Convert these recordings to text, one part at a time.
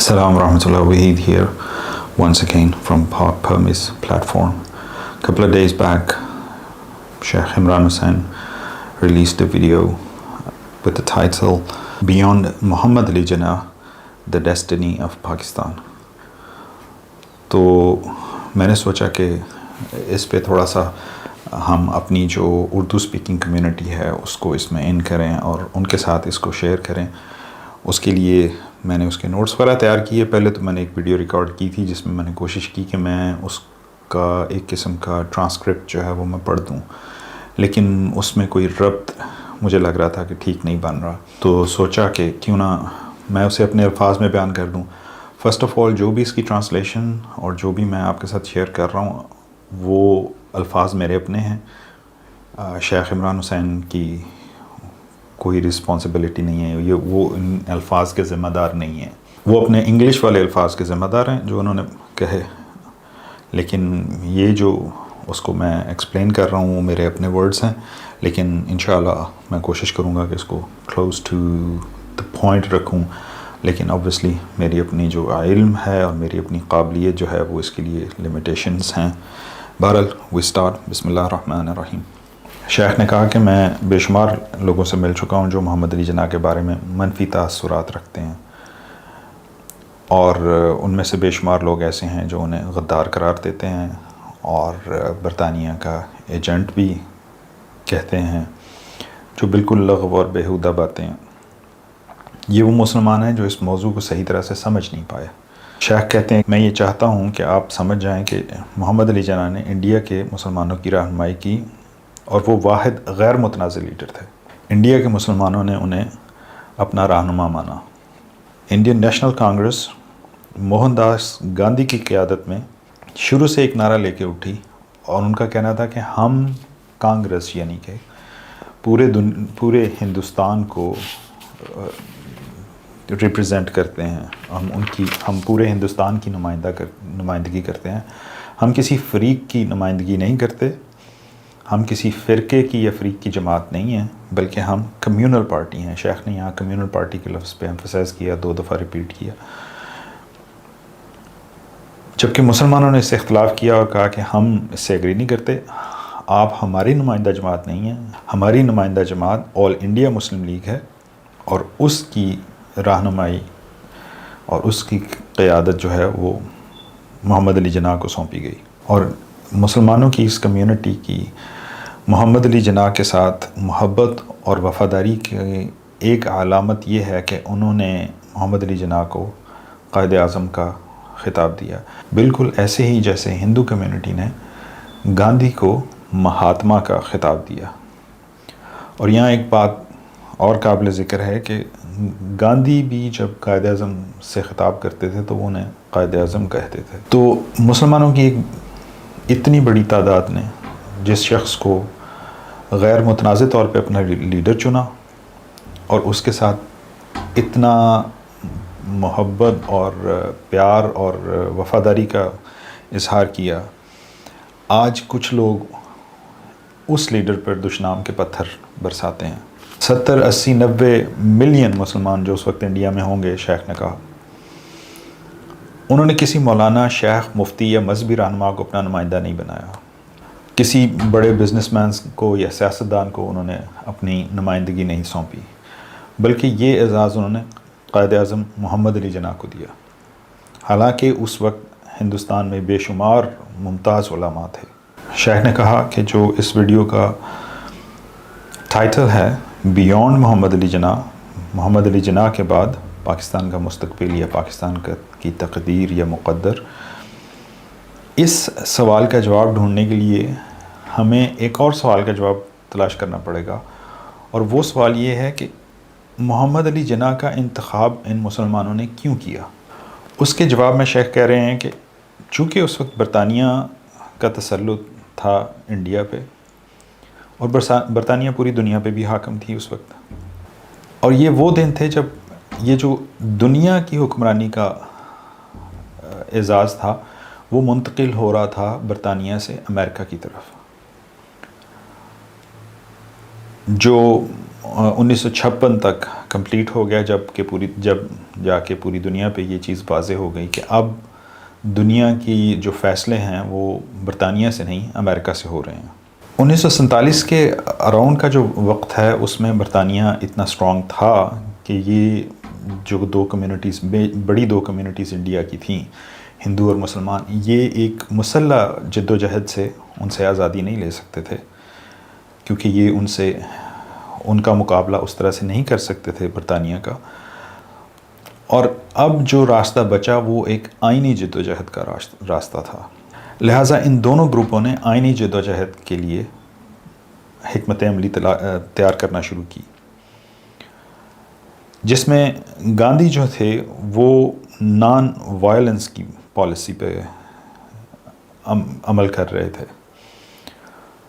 Assalamu warahmatullahi Wahid here once again from Park Permis platform. A couple of days back, Sheikh Imran Hussain released a video with the title Beyond Muhammad Ali Jinnah, The Destiny of Pakistan. تو میں نے سوچا کہ اس پہ تھوڑا سا ہم اپنی جو اردو سپیکنگ کمیونٹی ہے اس کو اس میں ان کریں اور ان کے ساتھ اس کو شیئر کریں. اس کے لیے میں نے اس کے نوٹس وغیرہ تیار کیے. پہلے تو میں نے ایک ویڈیو ریکارڈ کی تھی جس میں نے کوشش کی کہ میں اس کا ایک قسم کا ٹرانسکرپٹ جو ہے وہ میں پڑھ دوں, لیکن اس میں کوئی ربط مجھے لگ رہا تھا کہ ٹھیک نہیں بن رہا. تو سوچا کہ کیوں نہ میں اسے اپنے الفاظ میں بیان کر دوں. فرسٹ آف آل, جو بھی اس کی ٹرانسلیشن اور جو بھی میں آپ کے ساتھ شیئر کر رہا ہوں وہ الفاظ میرے اپنے ہیں. شیخ عمران حسین کی کوئی رسپانسبلٹی نہیں ہے, یہ وہ ان الفاظ کے ذمہ دار نہیں ہیں. وہ اپنے انگلش والے الفاظ کے ذمہ دار ہیں جو انہوں نے کہے, لیکن یہ جو اس کو میں ایکسپلین کر رہا ہوں وہ میرے اپنے ورڈز ہیں. لیکن انشاءاللہ میں کوشش کروں گا کہ اس کو کلوز ٹو دا پوائنٹ رکھوں, لیکن obviously میری اپنی جو علم ہے اور میری اپنی قابلیت جو ہے وہ اس کے لیے لمیٹیشنز ہیں. بہرحال وی اسٹارٹ. بسم اللہ الرحمن الرحیم. شیخ نے کہا کہ میں بے شمار لوگوں سے مل چکا ہوں جو محمد علی جناح کے بارے میں منفی تاثرات رکھتے ہیں, اور ان میں سے بے شمار لوگ ایسے ہیں جو انہیں غدار قرار دیتے ہیں اور برطانیہ کا ایجنٹ بھی کہتے ہیں, جو بالکل لغو اور بیہودہ باتیں ہیں. یہ وہ مسلمان ہیں جو اس موضوع کو صحیح طرح سے سمجھ نہیں پائے. شیخ کہتے ہیں میں یہ چاہتا ہوں کہ آپ سمجھ جائیں کہ محمد علی جناح نے انڈیا کے مسلمانوں کی رہنمائی کی اور وہ واحد غیر متنازع لیڈر تھے. انڈیا کے مسلمانوں نے انہیں اپنا رہنما مانا. انڈین نیشنل کانگریس موہن داس گاندھی کی قیادت میں شروع سے ایک نعرہ لے کے اٹھی, اور ان کا کہنا تھا کہ ہم کانگریس یعنی کہ پورے ہندوستان کو ریپرزینٹ کرتے ہیں, ہم پورے ہندوستان کی نمائندگی کرتے ہیں. ہم کسی فریق کی نمائندگی نہیں کرتے, ہم کسی فرقے کی یا فریق کی جماعت نہیں ہیں, بلکہ ہم کمیونل پارٹی ہیں. شیخ نے یہاں کمیونل پارٹی کے لفظ پہ ایمفسائز کیا, 2 دفعہ ریپیٹ کیا. جبکہ مسلمانوں نے اس سے اختلاف کیا اور کہا کہ ہم اس سے ایگری نہیں کرتے, آپ ہماری نمائندہ جماعت نہیں ہیں. ہماری نمائندہ جماعت آل انڈیا مسلم لیگ ہے, اور اس کی رہنمائی اور اس کی قیادت جو ہے وہ محمد علی جناح کو سونپی گئی. اور مسلمانوں کی اس کمیونٹی کی محمد علی جناح کے ساتھ محبت اور وفاداری کی ایک علامت یہ ہے کہ انہوں نے محمد علی جناح کو قائد اعظم کا خطاب دیا, بالکل ایسے ہی جیسے ہندو کمیونٹی نے گاندھی کو مہاتما کا خطاب دیا. اور یہاں ایک بات اور قابل ذکر ہے کہ گاندھی بھی جب قائد اعظم سے خطاب کرتے تھے تو وہ انہیں قائد اعظم کہتے تھے. تو مسلمانوں کی ایک اتنی بڑی تعداد نے جس شخص کو غیر متنازع طور پہ اپنا لیڈر چنا اور اس کے ساتھ اتنا محبت اور پیار اور وفاداری کا اظہار کیا, آج کچھ لوگ اس لیڈر پر دشنام کے پتھر برساتے ہیں. 70 80 90 ملین مسلمان جو اس وقت انڈیا میں ہوں گے, شیخ نے کہا, انہوں نے کسی مولانا, شیخ, مفتی یا مذہبی رہنما کو اپنا نمائندہ نہیں بنایا. کسی بڑے بزنس مین کو یا سیاستدان کو انہوں نے اپنی نمائندگی نہیں سونپی, بلکہ یہ اعزاز انہوں نے قائد اعظم محمد علی جناح کو دیا. حالانکہ اس وقت ہندوستان میں بے شمار ممتاز علماء تھے. شیخ نے کہا کہ جو اس ویڈیو کا ٹائٹل ہے بیونڈ محمد علی جناح, محمد علی جناح کے بعد پاکستان کا مستقبل یا پاکستان کی تقدیر یا مقدر, اس سوال کا جواب ڈھونڈنے کے لیے ہمیں ایک اور سوال کا جواب تلاش کرنا پڑے گا, اور وہ سوال یہ ہے کہ محمد علی جناح کا انتخاب ان مسلمانوں نے کیوں کیا. اس کے جواب میں شیخ کہہ رہے ہیں کہ چونکہ اس وقت برطانیہ کا تسلط تھا انڈیا پہ, اور برطانیہ پوری دنیا پہ بھی حاکم تھی اس وقت, اور یہ وہ دن تھے جب یہ جو دنیا کی حکمرانی کا اعزاز تھا وہ منتقل ہو رہا تھا برطانیہ سے امریکہ کی طرف. جو 1956 تک کمپلیٹ ہو گیا، جب جا کے پوری دنیا پہ یہ چیز واضح ہو گئی کہ اب دنیا کی جو فیصلے ہیں وہ برطانیہ سے نہیں امریکہ سے ہو رہے ہیں۔ 1947 کے اراؤنڈ کا جو وقت ہے اس میں برطانیہ اتنا اسٹرانگ تھا کہ یہ جو بڑی دو کمیونٹیز انڈیا کی تھیں، ہندو اور مسلمان، یہ ایک مسلح جد و جہد سے ان سے آزادی نہیں لے سکتے تھے، کیونکہ یہ ان کا مقابلہ اس طرح سے نہیں کر سکتے تھے برطانیہ کا۔ اور اب جو راستہ بچا وہ ایک آئینی جد و جہد کا راستہ تھا، لہٰذا ان دونوں گروپوں نے آئینی جد و جہد کے لیے حکمت عملی تیار کرنا شروع کی، جس میں گاندھی جو تھے وہ نان وائلنس کی پالیسی پہ عمل کر رہے تھے،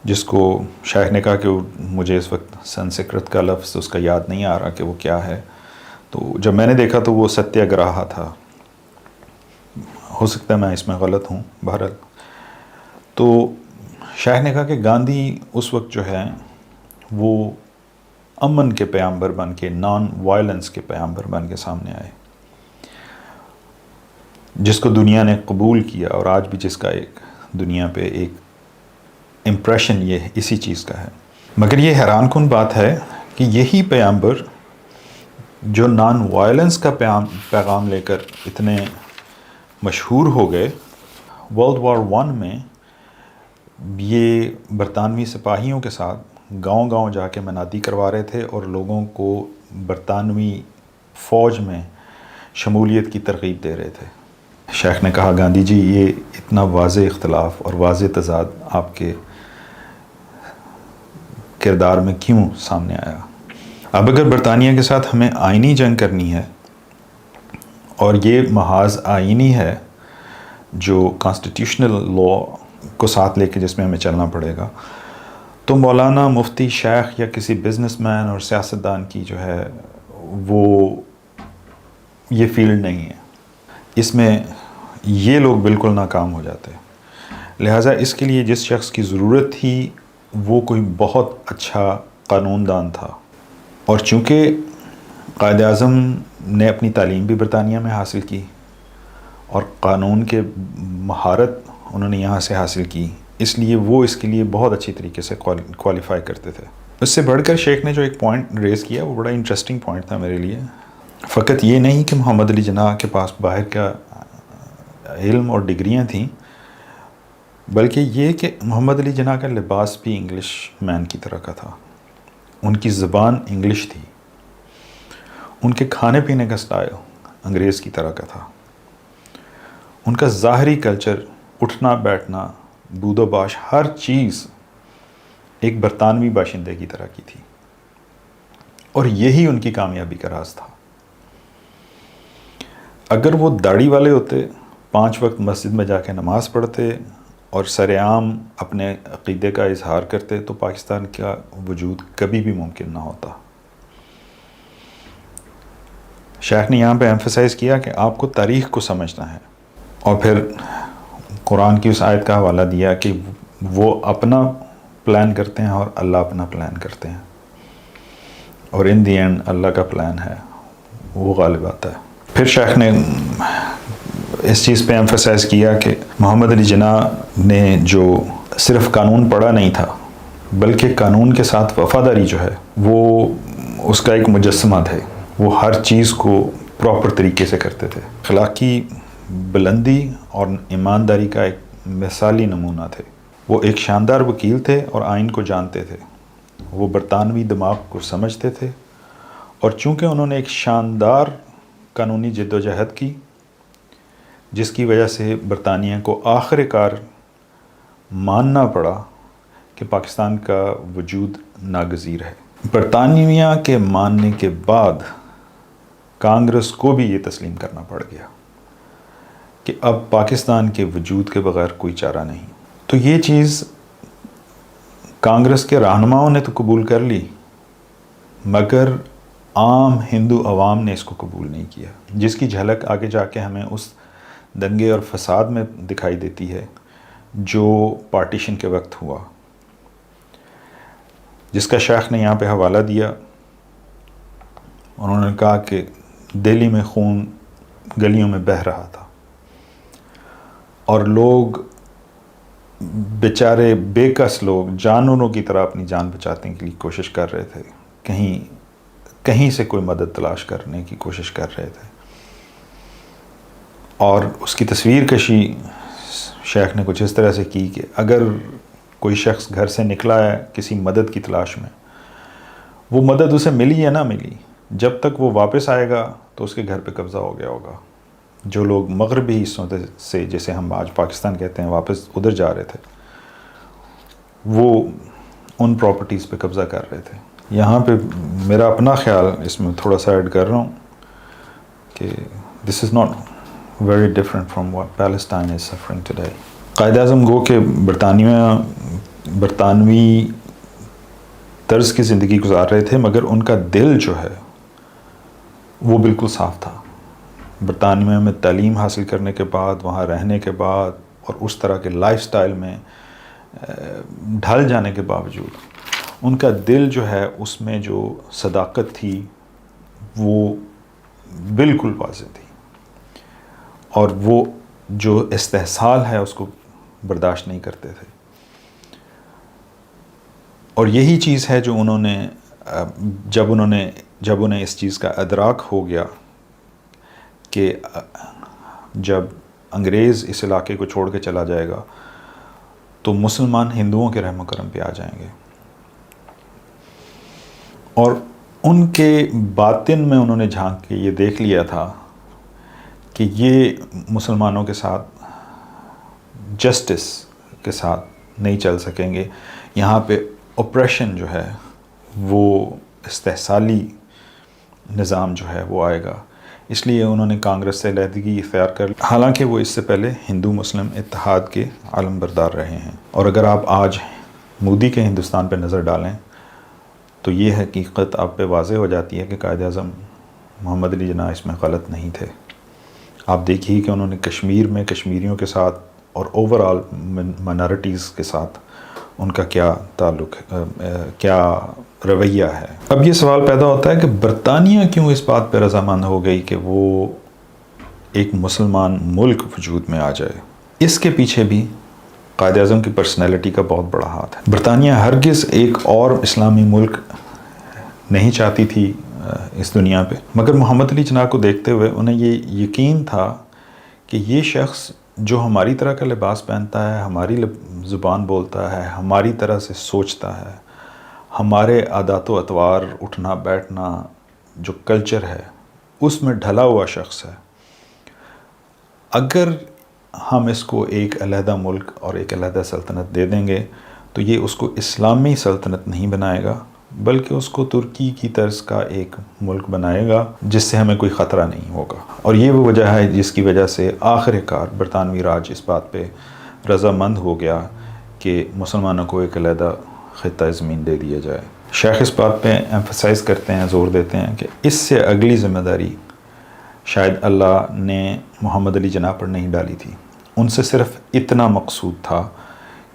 جس کو شیخ نے کہا کہ مجھے اس وقت سنسکرت کا لفظ اس کا یاد نہیں آ رہا کہ وہ کیا ہے، تو جب میں نے دیکھا تو وہ ستیہ گراہا تھا، ہو سکتا ہے میں اس میں غلط ہوں، بہرحال تو شیخ نے کہا کہ گاندھی اس وقت جو ہے وہ امن کے پیامبر بن کے، نان وائلنس کے پیامبر بن کے سامنے آئے، جس کو دنیا نے قبول کیا، اور آج بھی جس کا ایک دنیا پہ ایک امپریشن یہ اسی چیز کا ہے۔ مگر یہ حیران کن بات ہے کہ یہی پیامبر جو نان وائلنس کا پیغام لے کر اتنے مشہور ہو گئے، ورلڈ وار 1 میں یہ برطانوی سپاہیوں کے ساتھ گاؤں گاؤں جا کے منادی کروا رہے تھے اور لوگوں کو برطانوی فوج میں شمولیت کی ترغیب دے رہے تھے۔ شیخ نے کہا گاندھی جی یہ اتنا واضح اختلاف اور واضح تضاد آپ کے کردار میں کیوں سامنے آیا؟ اب اگر برطانیہ کے ساتھ ہمیں آئینی جنگ کرنی ہے، اور یہ محاذ آئینی ہے جو کانسٹیٹیوشنل لا کو ساتھ لے کے جس میں ہمیں چلنا پڑے گا، تو مولانا، مفتی، شیخ یا کسی بزنس مین اور سیاستدان کی جو ہے وہ یہ فیلڈ نہیں ہے، اس میں یہ لوگ بالکل ناکام ہو جاتے ہیں۔ لہٰذا اس کے لیے جس شخص کی ضرورت تھی وہ کوئی بہت اچھا قانون دان تھا، اور چونکہ قائد اعظم نے اپنی تعلیم بھی برطانیہ میں حاصل کی اور قانون کے مہارت انہوں نے یہاں سے حاصل کی، اس لیے وہ اس کے لیے بہت اچھی طریقے سے کوالیفائی کرتے تھے۔ اس سے بڑھ کر شیخ نے جو ایک پوائنٹ ریز کیا وہ بڑا انٹرسٹنگ پوائنٹ تھا میرے لیے، فقط یہ نہیں کہ محمد علی جناح کے پاس باہر کا علم اور ڈگریاں تھیں، بلکہ یہ کہ محمد علی جناح کا لباس بھی انگلش مین کی طرح کا تھا، ان کی زبان انگلش تھی، ان کے کھانے پینے کا سٹائل انگریز کی طرح کا تھا، ان کا ظاہری کلچر، اٹھنا بیٹھنا، بود و باش، ہر چیز ایک برطانوی باشندے کی طرح کی تھی، اور یہی ان کی کامیابی کا راز تھا۔ اگر وہ داڑھی والے ہوتے، 5 وقت مسجد میں جا کے نماز پڑھتے اور سر عام اپنے عقیدے کا اظہار کرتے تو پاکستان کا وجود کبھی بھی ممکن نہ ہوتا۔ شیخ نے یہاں پہ ایمفسائز کیا کہ آپ کو تاریخ کو سمجھنا ہے، اور پھر قرآن کی اس آیت کا حوالہ دیا کہ وہ اپنا پلان کرتے ہیں اور اللہ اپنا پلان کرتے ہیں، اور ان دی اینڈ اللہ کا پلان ہے وہ غالب آتا ہے۔ پھر شیخ نے اس چیز پہ ایمفسائز کیا کہ محمد علی جناح نے جو صرف قانون پڑھا نہیں تھا بلکہ قانون کے ساتھ وفاداری جو ہے وہ اس کا ایک مجسمہ تھے، وہ ہر چیز کو پراپر طریقے سے کرتے تھے، اخلاقی بلندی اور ایمانداری کا ایک مثالی نمونہ تھے۔ وہ ایک شاندار وکیل تھے اور آئین کو جانتے تھے، وہ برطانوی دماغ کو سمجھتے تھے، اور چونکہ انہوں نے ایک شاندار قانونی جد و جہد کی جس کی وجہ سے برطانیہ کو آخر کار ماننا پڑا کہ پاکستان کا وجود ناگزیر ہے۔ برطانیہ کے ماننے کے بعد کانگریس کو بھی یہ تسلیم کرنا پڑ گیا کہ اب پاکستان کے وجود کے بغیر کوئی چارہ نہیں۔ تو یہ چیز کانگریس کے رہنماؤں نے تو قبول کر لی، مگر عام ہندو عوام نے اس کو قبول نہیں کیا، جس کی جھلک آگے جا کے ہمیں اس دنگے اور فساد میں دکھائی دیتی ہے جو پارٹیشن کے وقت ہوا، جس کا شیخ نے یہاں پہ حوالہ دیا انہوں نے کہا کہ دہلی میں خون گلیوں میں بہہ رہا تھا اور لوگ بیچارے بے کس لوگ جانوروں کی طرح اپنی جان بچانے کے لیے کوشش کر رہے تھے، کہیں سے کوئی مدد تلاش کرنے کی کوشش کر رہے تھے. اور اس کی تصویر کشی شیخ نے کچھ اس طرح سے کی کہ اگر کوئی شخص گھر سے نکلا ہے کسی مدد کی تلاش میں، وہ مدد اسے ملی یا نہ ملی، جب تک وہ واپس آئے گا تو اس کے گھر پہ قبضہ ہو گیا ہوگا. جو لوگ مغربی حصوں سے جیسے ہم آج پاکستان کہتے ہیں واپس ادھر جا رہے تھے، وہ ان پراپرٹیز پہ قبضہ کر رہے تھے. یہاں پہ میرا اپنا خیال اس میں تھوڑا سا ایڈ کر رہا ہوں کہ this is not very different from what Palestine is suffering today. Quaid Azam گو کہ برطانوی طرز کی زندگی گزار رہے تھے، مگر ان کا دل جو ہے وہ بالکل صاف تھا. برطانیہ میں تعلیم حاصل کرنے کے بعد، وہاں رہنے کے بعد اور اس طرح کے لائف سٹائل میں ڈھل جانے کے باوجود ان کا دل جو ہے اس میں جو صداقت تھی وہ بالکل واضح تھی، اور وہ جو استحصال ہے اس کو برداشت نہیں کرتے تھے. اور یہی چیز ہے جو انہوں نے جب انہیں اس چیز کا ادراک ہو گیا کہ جب انگریز اس علاقے کو چھوڑ کے چلا جائے گا تو مسلمان ہندوؤں کے رحم و کرم پہ آ جائیں گے، اور ان کے باطن میں انہوں نے جھانک کے یہ دیکھ لیا تھا کہ یہ مسلمانوں کے ساتھ جسٹس کے ساتھ نہیں چل سکیں گے. یہاں پہ اوپریشن جو ہے وہ استحصالی نظام جو ہے وہ آئے گا. اس لیے انہوں نے کانگریس سے علیحدگی اختیار کر لی، حالانکہ وہ اس سے پہلے ہندو مسلم اتحاد کے علم بردار رہے ہیں. اور اگر آپ آج مودی کے ہندوستان پہ نظر ڈالیں تو یہ حقیقت آپ پہ واضح ہو جاتی ہے کہ قائد اعظم محمد علی جناح اس میں غلط نہیں تھے. آپ دیکھیے کہ انہوں نے کشمیر میں کشمیریوں کے ساتھ اور اوور آل مائنارٹیز کے ساتھ ان کا کیا تعلق کیا رویہ ہے. اب یہ سوال پیدا ہوتا ہے کہ برطانیہ کیوں اس بات پہ رضامند ہو گئی کہ وہ ایک مسلمان ملک وجود میں آ جائے. اس کے پیچھے بھی قائد اعظم کی پرسنالٹی کا بہت بڑا ہاتھ ہے. برطانیہ ہرگز ایک اور اسلامی ملک نہیں چاہتی تھی اس دنیا پہ، مگر محمد علی جناح کو دیکھتے ہوئے انہیں یہ یقین تھا کہ یہ شخص جو ہماری طرح کا لباس پہنتا ہے، ہماری زبان بولتا ہے، ہماری طرح سے سوچتا ہے، ہمارے عادات و اطوار، اٹھنا بیٹھنا، جو کلچر ہے اس میں ڈھلا ہوا شخص ہے. اگر ہم اس کو ایک علیحدہ ملک اور ایک علیحدہ سلطنت دے دیں گے تو یہ اس کو اسلامی سلطنت نہیں بنائے گا، بلکہ اس کو ترکی کی طرز کا ایک ملک بنائے گا جس سے ہمیں کوئی خطرہ نہیں ہوگا. اور یہ وہ وجہ ہے جس کی وجہ سے آخر کار برطانوی راج اس بات پہ رضامند ہو گیا کہ مسلمانوں کو ایک علیحدہ خطہ زمین دے دیا جائے. شیخ اس بات پہ ایمفسائز کرتے ہیں، زور دیتے ہیں کہ اس سے اگلی ذمہ داری شاید اللہ نے محمد علی جناح پر نہیں ڈالی تھی. ان سے صرف اتنا مقصود تھا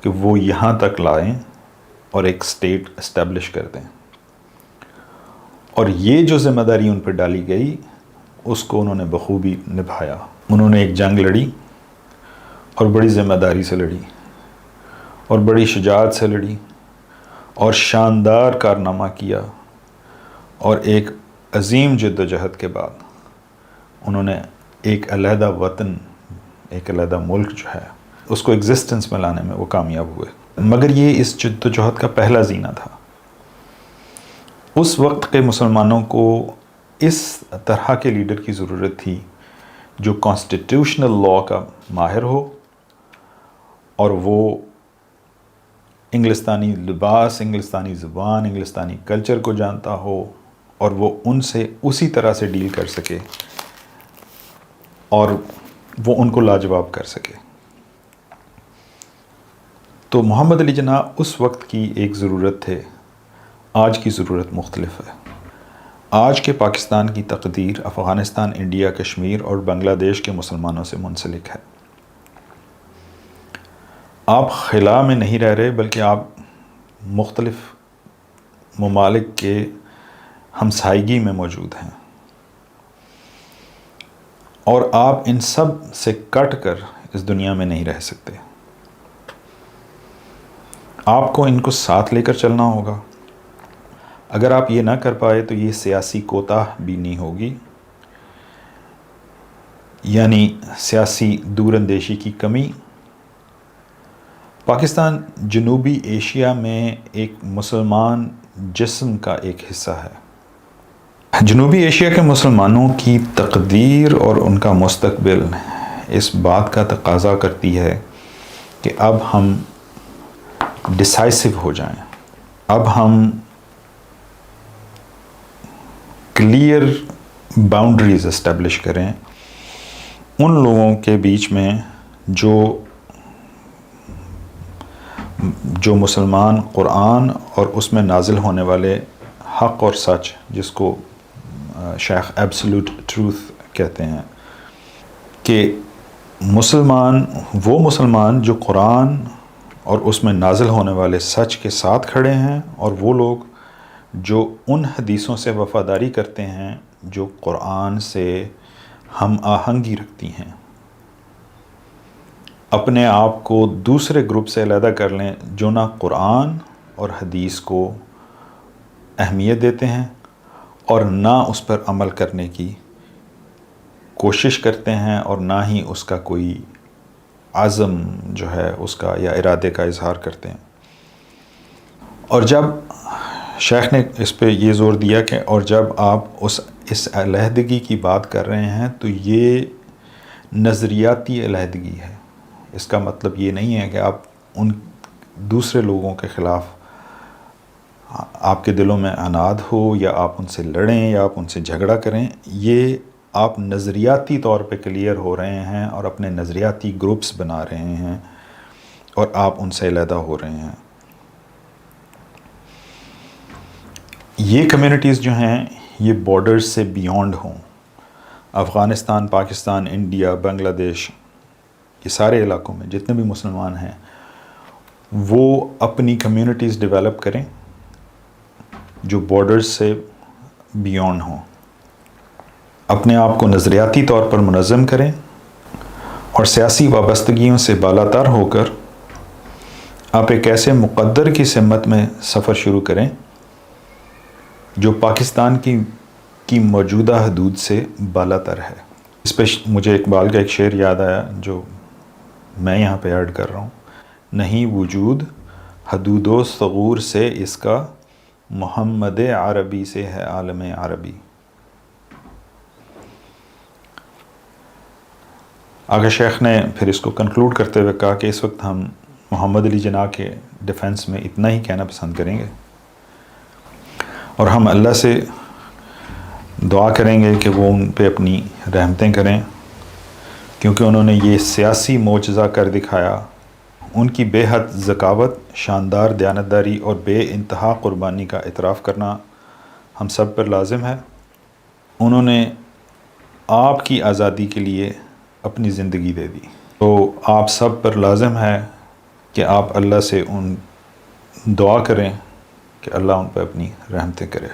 کہ وہ یہاں تک لائیں اور ایک سٹیٹ اسٹیبلش کر دیں، اور یہ جو ذمہ داری ان پر ڈالی گئی اس کو انہوں نے بخوبی نبھایا. انہوں نے ایک جنگ لڑی اور بڑی ذمہ داری سے لڑی اور بڑی شجاعت سے لڑی اور شاندار کارنامہ کیا، اور ایک عظیم جد و جہد کے بعد انہوں نے ایک علیحدہ وطن، ایک علیحدہ ملک جو ہے اس کو ایگزسٹنس میں لانے میں وہ کامیاب ہوئے. مگر یہ اس جد و جہد کا پہلا زینہ تھا. اس وقت کے مسلمانوں کو اس طرح کے لیڈر کی ضرورت تھی جو کانسٹیٹیوشنل لاء کا ماہر ہو، اور وہ انگلستانی لباس، انگلستانی زبان، انگلستانی کلچر کو جانتا ہو، اور وہ ان سے اسی طرح سے ڈیل کر سکے اور وہ ان کو لاجواب کر سکے. تو محمد علی جناح اس وقت کی ایک ضرورت تھے، آج کی ضرورت مختلف ہے. آج کے پاکستان کی تقدیر افغانستان، انڈیا، کشمیر اور بنگلہ دیش کے مسلمانوں سے منسلک ہے. آپ خلا میں نہیں رہ رہے، بلکہ آپ مختلف ممالک کے ہمسائیگی میں موجود ہیں، اور آپ ان سب سے کٹ کر اس دنیا میں نہیں رہ سکتے۔ آپ کو ان کو ساتھ لے کر چلنا ہوگا۔ اگر آپ یہ نہ کر پائے تو یہ سیاسی کوتاہ بینی ہوگی، یعنی سیاسی دور اندیشی کی کمی۔ پاکستان جنوبی ایشیا میں ایک مسلمان جسم کا ایک حصہ ہے۔ جنوبی ایشیا کے مسلمانوں کی تقدیر اور ان کا مستقبل اس بات کا تقاضا کرتی ہے کہ اب ہم ڈیسائسو ہو جائیں، اب ہم کلیئر باؤنڈریز اسٹیبلش کریں ان لوگوں کے بیچ میں جو مسلمان قرآن اور اس میں نازل ہونے والے حق اور سچ، جس کو شیخ ایبسولوٹ ٹروتھ کہتے ہیں، کہ وہ مسلمان جو قرآن اور اس میں نازل ہونے والے سچ کے ساتھ کھڑے ہیں، اور وہ لوگ جو ان حدیثوں سے وفاداری کرتے ہیں جو قرآن سے ہم آہنگی رکھتی ہیں، اپنے آپ کو دوسرے گروپ سے علیحدہ کر لیں جو نہ قرآن اور حدیث کو اہمیت دیتے ہیں اور نہ اس پر عمل کرنے کی کوشش کرتے ہیں، اور نہ ہی اس کا کوئی عزم جو ہے اس کا یا ارادے کا اظہار کرتے ہیں۔ اور جب شیخ نے اس پہ یہ زور دیا کہ اور جب آپ اس علیحدگی کی بات کر رہے ہیں تو یہ نظریاتی علیحدگی ہے۔ اس کا مطلب یہ نہیں ہے کہ آپ ان دوسرے لوگوں کے خلاف آپ کے دلوں میں عناد ہو، یا آپ ان سے لڑیں، یا آپ ان سے جھگڑا کریں۔ یہ آپ نظریاتی طور پہ کلیئر ہو رہے ہیں اور اپنے نظریاتی گروپس بنا رہے ہیں، اور آپ ان سے علیحدہ ہو رہے ہیں۔ یہ کمیونٹیز جو ہیں یہ بارڈرز سے بیونڈ ہوں، افغانستان، پاکستان، انڈیا، بنگلہ دیش، یہ سارے علاقوں میں جتنے بھی مسلمان ہیں وہ اپنی کمیونٹیز ڈیولپ کریں جو بارڈرز سے بیونڈ ہوں، اپنے آپ کو نظریاتی طور پر منظم کریں، اور سیاسی وابستگیوں سے بالاتر ہو کر آپ ایک ایسے مقدر کی سمت میں سفر شروع کریں جو پاکستان کی موجودہ حدود سے بالاتر ہے۔ اس پہ مجھے اقبال کا ایک شعر یاد آیا جو میں یہاں پہ ایڈ کر رہا ہوں: نہیں وجود حدود و ثغور سے اس کا، محمد عربی سے ہے عالم عربی۔ آگے شیخ نے پھر اس کو کنکلوڈ کرتے ہوئے کہا کہ اس وقت ہم محمد علی جناح کے ڈیفنس میں اتنا ہی کہنا پسند کریں گے، اور ہم اللہ سے دعا کریں گے کہ وہ ان پہ اپنی رحمتیں کریں، کیونکہ انہوں نے یہ سیاسی معجزہ کر دکھایا۔ ان کی بے حد ذکاوت، شاندار دیانتداری اور بے انتہا قربانی کا اعتراف کرنا ہم سب پر لازم ہے۔ انہوں نے آپ کی آزادی کے لیے اپنی زندگی دے دی، تو آپ سب پر لازم ہے کہ آپ اللہ سے دعا کریں کہ اللہ ان پہ اپنی رحمتیں کرے۔